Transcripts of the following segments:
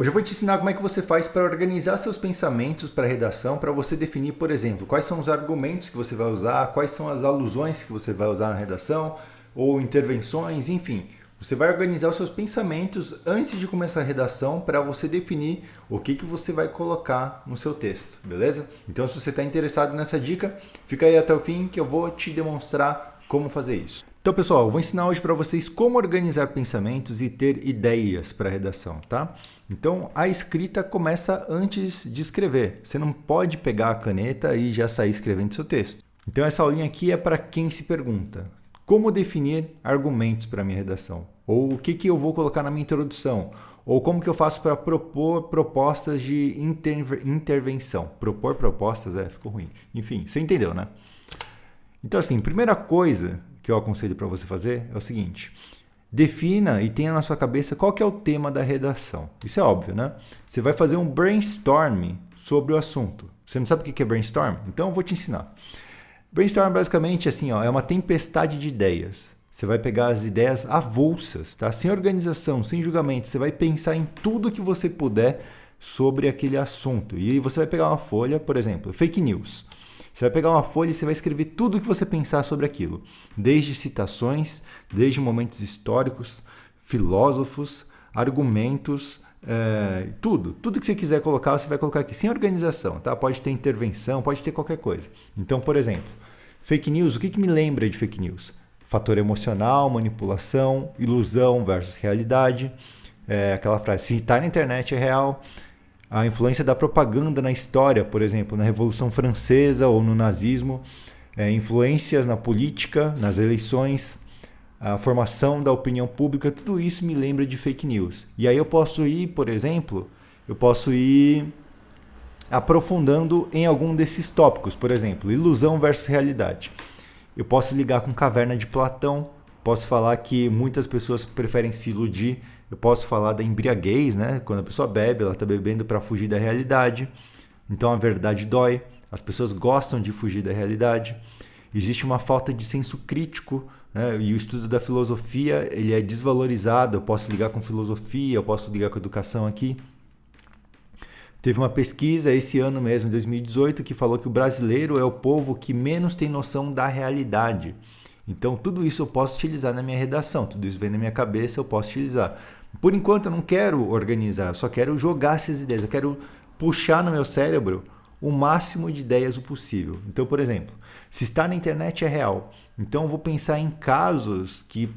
Hoje eu vou te ensinar como é que você faz para organizar seus pensamentos para a redação, para você definir, por exemplo, quais são os argumentos que você vai usar, quais são as alusões que você vai usar na redação, ou intervenções, enfim. Você vai organizar os seus pensamentos antes de começar a redação para você definir o que você vai colocar no seu texto, beleza? Então, se você está interessado nessa dica, fica aí até o fim que eu vou te demonstrar como fazer isso. Então, pessoal, eu vou ensinar hoje para vocês como organizar pensamentos e ter ideias para a redação, tá? Então, a escrita começa antes de escrever. Você não pode pegar a caneta e já sair escrevendo seu texto. Então, essa aulinha aqui é para quem se pergunta: como definir argumentos para a minha redação? Ou o que eu vou colocar na minha introdução? Ou como que eu faço para propor propostas de intervenção? Propor propostas, ficou ruim. Enfim, você entendeu, né? Então, assim, primeira coisa que eu aconselho para você fazer é o seguinte: defina e tenha na sua cabeça qual que é o tema da redação. Isso é óbvio, né? Você vai fazer um brainstorm sobre o assunto. Você não sabe o que é brainstorm? Então eu vou te ensinar. Brainstorm basicamente assim, é uma tempestade de ideias. Você vai pegar as ideias avulsas, tá? Sem organização, sem julgamento. Você vai pensar em tudo que você puder sobre aquele assunto. E aí você vai pegar uma folha, por exemplo, fake news. Você vai pegar uma folha e você vai escrever tudo o que você pensar sobre aquilo. Desde citações, desde momentos históricos, filósofos, argumentos, tudo. Tudo que você quiser colocar, você vai colocar aqui, sem organização, tá? Pode ter intervenção, pode ter qualquer coisa. Então, por exemplo, fake news, o que me lembra de fake news? Fator emocional, manipulação, ilusão versus realidade. Aquela frase, se está na internet é real. A influência da propaganda na história, por exemplo, na Revolução Francesa ou no nazismo, influências na política, nas eleições, a formação da opinião pública, tudo isso me lembra de fake news. E aí eu posso ir, por exemplo, aprofundando em algum desses tópicos, por exemplo, ilusão versus realidade. Eu posso ligar com Caverna de Platão, posso falar que muitas pessoas preferem se iludir. Eu posso falar da embriaguez, né? Quando a pessoa bebe, ela está bebendo para fugir da realidade. Então a verdade dói. As pessoas gostam de fugir da realidade. Existe uma falta de senso crítico, né? E o estudo da filosofia ele é desvalorizado. Eu posso ligar com filosofia, eu posso ligar com educação aqui. Teve uma pesquisa esse ano mesmo, em 2018, que falou que o brasileiro é o povo que menos tem noção da realidade. Então, tudo isso eu posso utilizar na minha redação, tudo isso vem na minha cabeça, eu posso utilizar. Por enquanto, eu não quero organizar, eu só quero jogar essas ideias, eu quero puxar no meu cérebro o máximo de ideias o possível. Então, por exemplo, se está na internet é real, então eu vou pensar em casos que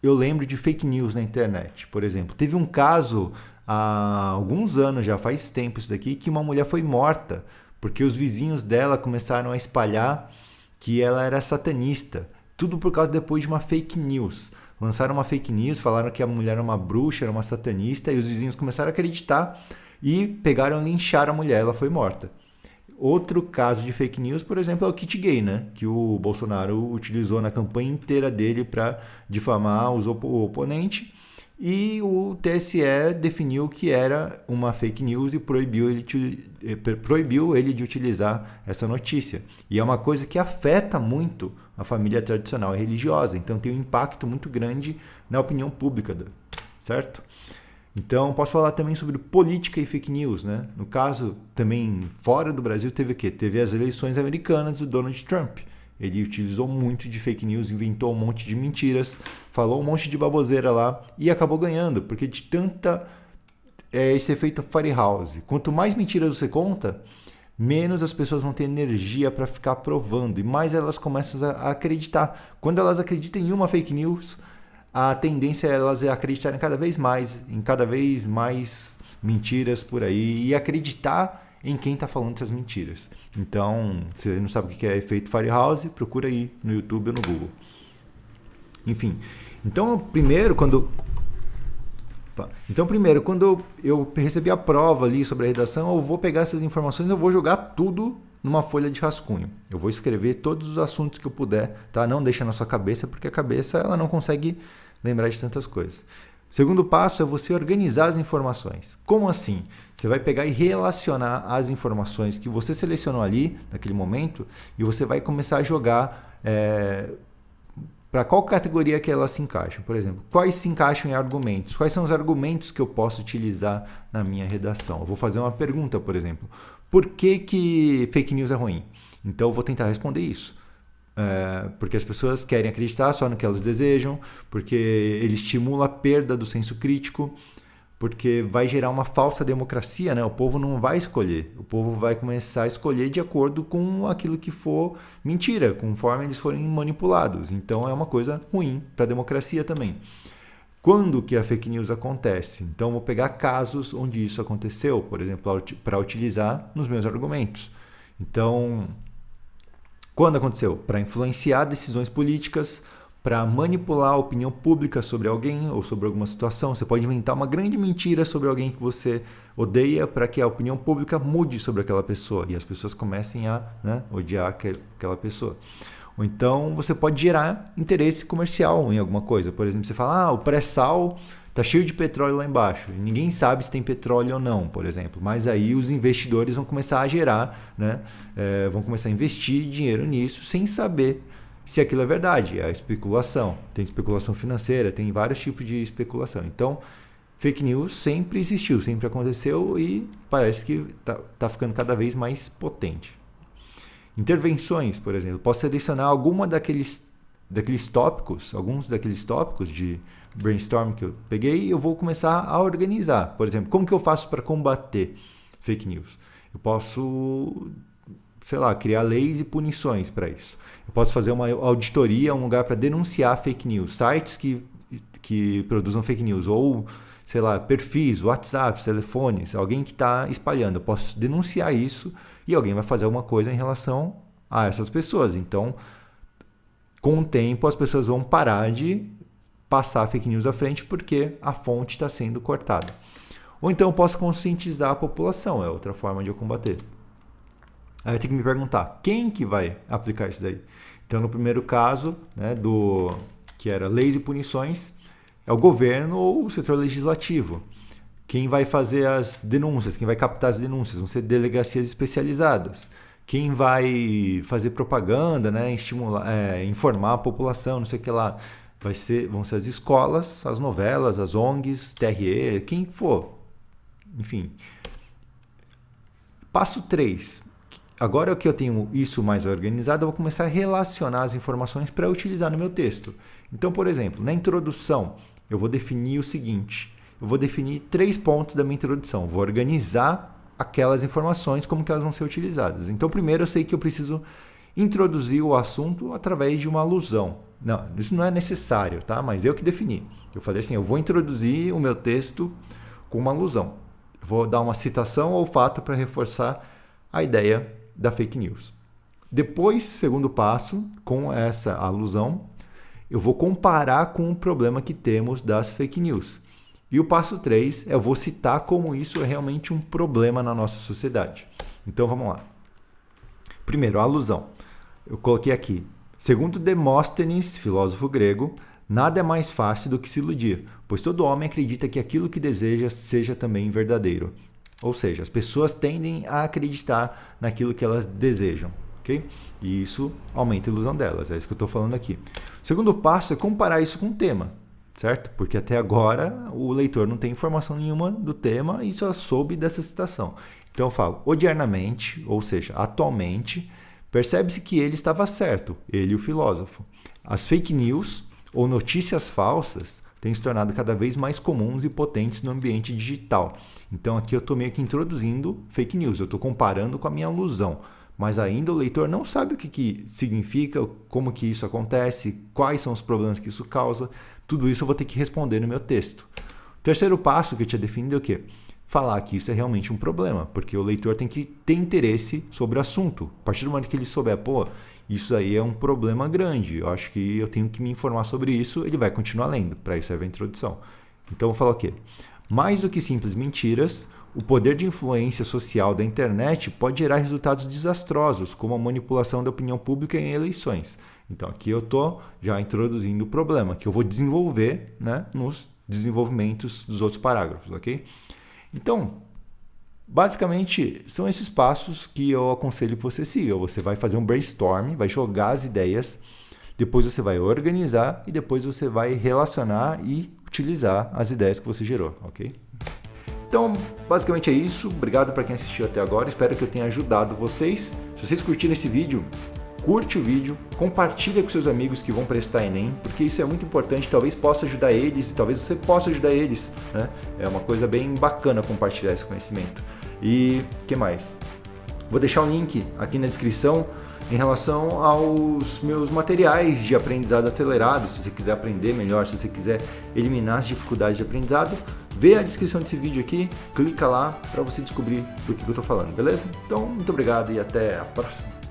eu lembro de fake news na internet. Por exemplo, teve um caso há alguns anos, já faz tempo isso daqui, que uma mulher foi morta porque os vizinhos dela começaram a espalhar que ela era satanista. Tudo por causa depois de uma fake news. Lançaram uma fake news, falaram que a mulher era uma bruxa, era uma satanista, e os vizinhos começaram a acreditar e pegaram e lincharam a mulher, ela foi morta. Outro caso de fake news, por exemplo, é o kit gay, né? Que o Bolsonaro utilizou na campanha inteira dele para difamar o oponente. E o TSE definiu que era uma fake news e proibiu ele de utilizar essa notícia. E é uma coisa que afeta muito a família tradicional e religiosa. Então tem um impacto muito grande na opinião pública, certo? Então posso falar também sobre política e fake news, né? No caso, também fora do Brasil teve o quê? Teve as eleições americanas do Donald Trump. Ele utilizou muito de fake news, inventou um monte de mentiras, falou um monte de baboseira lá e acabou ganhando, porque de tanta esse efeito Firehouse. Quanto mais mentiras você conta, menos as pessoas vão ter energia para ficar provando e mais elas começam a acreditar. Quando elas acreditam em uma fake news, a tendência é elas acreditarem cada vez mais mentiras por aí e acreditar em quem está falando essas mentiras. Então, se você não sabe o que é efeito Firehouse, procura aí no YouTube ou no Google. Enfim, então primeiro quando eu recebi a prova ali sobre a redação, eu vou pegar essas informações, eu vou jogar tudo numa folha de rascunho. Eu vou escrever todos os assuntos que eu puder, tá? Não deixa na sua cabeça, porque a cabeça ela não consegue lembrar de tantas coisas. O segundo passo é você organizar as informações. Como assim? Você vai pegar e relacionar as informações que você selecionou ali, naquele momento, e você vai começar a jogar para qual categoria que elas se encaixam? Por exemplo, quais se encaixam em argumentos? Quais são os argumentos que eu posso utilizar na minha redação? Eu vou fazer uma pergunta, por exemplo. Por que fake news é ruim? Então, eu vou tentar responder isso. Porque as pessoas querem acreditar só no que elas desejam, porque ele estimula a perda do senso crítico, porque vai gerar uma falsa democracia, né? O povo não vai escolher, o povo vai começar a escolher de acordo com aquilo que for mentira, conforme eles forem manipulados. Então é uma coisa ruim para a democracia também. Quando que a fake news acontece? Então vou pegar casos onde isso aconteceu, por exemplo, para utilizar nos meus argumentos. Então, quando aconteceu? Para influenciar decisões políticas, para manipular a opinião pública sobre alguém ou sobre alguma situação. Você pode inventar uma grande mentira sobre alguém que você odeia para que a opinião pública mude sobre aquela pessoa e as pessoas comecem a odiar aquela pessoa. Ou então você pode gerar interesse comercial em alguma coisa. Por exemplo, você fala, o pré-sal está cheio de petróleo lá embaixo. E ninguém sabe se tem petróleo ou não, por exemplo. Mas aí os investidores vão começar a gerar, vão começar a investir dinheiro nisso sem saber se aquilo é verdade. É a especulação. Tem especulação financeira, tem vários tipos de especulação. Então, fake news sempre existiu, sempre aconteceu e parece que está ficando cada vez mais potente. Intervenções, por exemplo. Posso selecionar alguns daqueles tópicos de brainstorm que eu peguei e eu vou começar a organizar. Por exemplo, como que eu faço para combater fake news? Eu posso, criar leis e punições para isso. Eu posso fazer uma auditoria, um lugar para denunciar fake news, sites que produzam fake news, ou, perfis, WhatsApp, telefones, alguém que está espalhando. Eu posso denunciar isso e alguém vai fazer alguma coisa em relação a essas pessoas. Então, com o tempo, as pessoas vão parar de passar fake news à frente porque a fonte está sendo cortada. Ou então eu posso conscientizar a população, é outra forma de eu combater. Aí eu tenho que me perguntar, quem que vai aplicar isso daí? Então, no primeiro caso, que era leis e punições, é o governo ou o setor legislativo. Quem vai fazer as denúncias, quem vai captar as denúncias, vão ser delegacias especializadas. Quem vai fazer propaganda, estimular, informar a população, não sei o que lá, vão ser as escolas, as novelas, as ONGs, TRE, quem for. Enfim. Passo 3. Agora que eu tenho isso mais organizado, eu vou começar a relacionar as informações para utilizar no meu texto. Então, por exemplo, na introdução, eu vou definir o seguinte. Eu vou definir 3 pontos da minha introdução. Vou organizar aquelas informações, como que elas vão ser utilizadas. Então, primeiro eu sei que eu preciso introduzir o assunto através de uma alusão. Não, isso não é necessário, tá? Mas eu que defini. Eu falei assim, eu vou introduzir o meu texto com uma alusão. Vou dar uma citação ou fato para reforçar a ideia da fake news. Depois, segundo passo, com essa alusão, eu vou comparar com o problema que temos das fake news. E o passo 3 eu vou citar como isso é realmente um problema na nossa sociedade. Então vamos lá. Primeiro, a alusão. Eu coloquei aqui. Segundo Demóstenes, filósofo grego, nada é mais fácil do que se iludir, pois todo homem acredita que aquilo que deseja seja também verdadeiro. Ou seja, as pessoas tendem a acreditar naquilo que elas desejam. Okay? E isso aumenta a ilusão delas. É isso que eu estou falando aqui. O segundo passo é comparar isso com o tema. Certo? Porque até agora o leitor não tem informação nenhuma do tema e só soube dessa citação. Então eu falo, odiernamente, ou seja, atualmente, percebe-se que ele estava certo, ele e o filósofo. As fake news ou notícias falsas têm se tornado cada vez mais comuns e potentes no ambiente digital. Então aqui eu estou meio que introduzindo fake news, eu estou comparando com a minha alusão. Mas ainda o leitor não sabe o que significa, como que isso acontece, quais são os problemas que isso causa. Tudo isso eu vou ter que responder no meu texto. O terceiro passo que eu tinha definido é o quê? Falar que isso é realmente um problema, porque o leitor tem que ter interesse sobre o assunto. A partir do momento que ele souber, isso aí é um problema grande, eu acho que eu tenho que me informar sobre isso, ele vai continuar lendo, para isso serve a introdução. Então eu vou falar o quê? Mais do que simples mentiras, o poder de influência social da internet pode gerar resultados desastrosos, como a manipulação da opinião pública em eleições. Então aqui eu estou já introduzindo o problema, que eu vou desenvolver nos desenvolvimentos dos outros parágrafos, ok? Então, basicamente, são esses passos que eu aconselho que você siga. Você vai fazer um brainstorm, vai jogar as ideias, Depois você vai organizar e depois você vai relacionar e utilizar as ideias que você gerou, ok? Então, basicamente é isso. Obrigado para quem assistiu até agora. Espero que eu tenha ajudado vocês. Se vocês curtiram esse vídeo, curte o vídeo, compartilha com seus amigos que vão prestar Enem, porque isso é muito importante, talvez possa ajudar eles, talvez você possa ajudar eles, né? É uma coisa bem bacana compartilhar esse conhecimento. E o que mais? Vou deixar um link aqui na descrição em relação aos meus materiais de aprendizado acelerado. Se você quiser aprender melhor, se você quiser eliminar as dificuldades de aprendizado, vê a descrição desse vídeo aqui, clica lá para você descobrir do que eu estou falando, beleza? Então, muito obrigado e até a próxima.